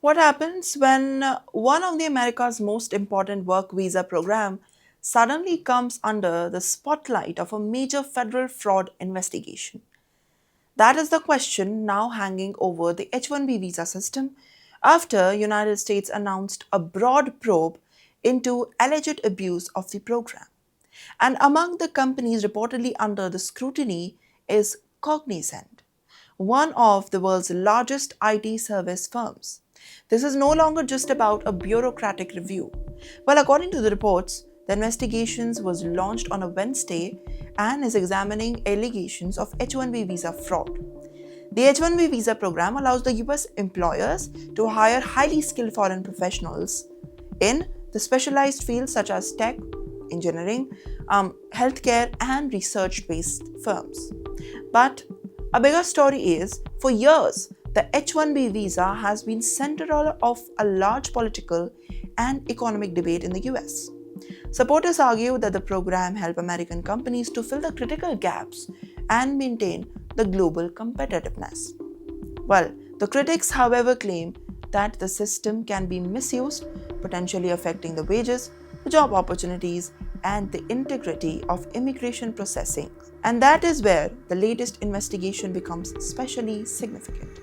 What happens when one of the America's most important work visa program suddenly comes under the spotlight of a major federal fraud investigation? That is the question now hanging over the H-1B visa system after United States announced a broad probe into alleged abuse of the program. And among the companies reportedly under the scrutiny is Cognizant, one of the world's largest IT service firms. This is no longer just about a bureaucratic review. Well, according to the reports, the investigations was launched on a Wednesday and is examining allegations of H-1B visa fraud. The H-1B visa program allows the US employers to hire highly skilled foreign professionals in the specialized fields such as tech, engineering, healthcare, and research based firms. But a bigger story is for years, the H-1B visa has been central of a large political and economic debate in the US. Supporters argue that the program helped American companies to fill the critical gaps and maintain the global competitiveness. Well, the critics, however, claim that the system can be misused, potentially affecting the wages, the job opportunities, and the integrity of immigration processing. And that is where the latest investigation becomes especially significant.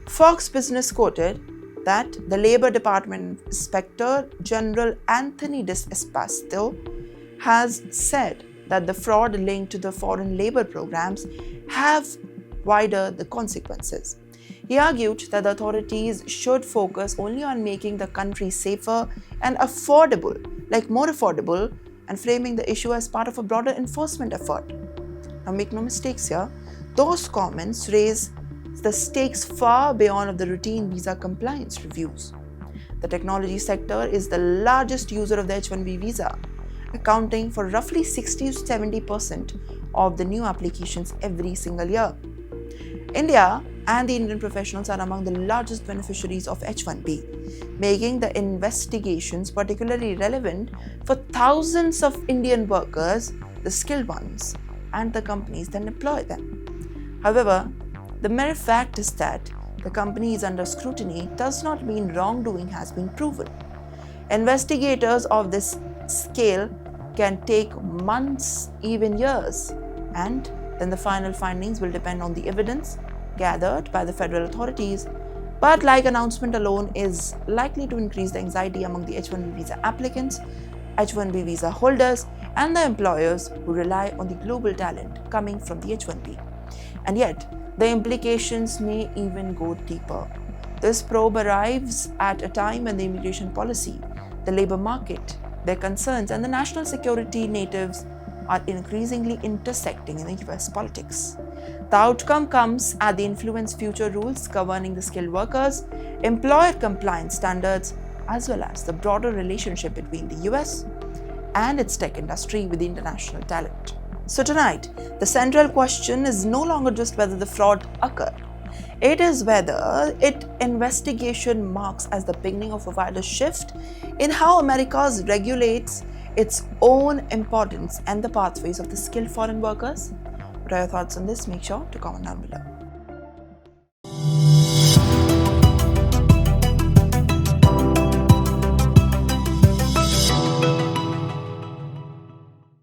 Fox Business quoted that the Labor Department Inspector General Anthony D'Espasto has said that the fraud linked to the foreign labor programs have wider the consequences. He argued that the authorities should focus only on making the country safer and affordable, like more affordable, and framing the issue as part of a broader enforcement effort. Now, make no mistakes here, those comments raise the stakes far beyond of the routine visa compliance reviews. The technology sector is the largest user of the H-1B visa, accounting for roughly 60 to 70% of the new applications every single year. India and the Indian professionals are among the largest beneficiaries of H-1B, making the investigations particularly relevant for thousands of Indian workers, the skilled ones, and the companies that employ them. However, the mere fact is that the company is under scrutiny does not mean wrongdoing has been proven. Investigators of this scale can take months, even years, and then the final findings will depend on the evidence gathered by the federal authorities. But like announcement alone is likely to increase the anxiety among the H-1B visa applicants, H-1B visa holders, and the employers who rely on the global talent coming from the H-1B. And yet, the implications may even go deeper. This probe arrives at a time when the immigration policy, the labor market, their concerns, and the national security narratives are increasingly intersecting in the US politics. The outcome comes as they influence future rules governing the skilled workers, employer compliance standards, as well as the broader relationship between the US and its tech industry with the international talent. So tonight, the central question is no longer just whether the fraud occurred. It is whether its investigation marks as the beginning of a wider shift in how America regulates its own importance and the pathways of the skilled foreign workers. What are your thoughts on this? Make sure to comment down below.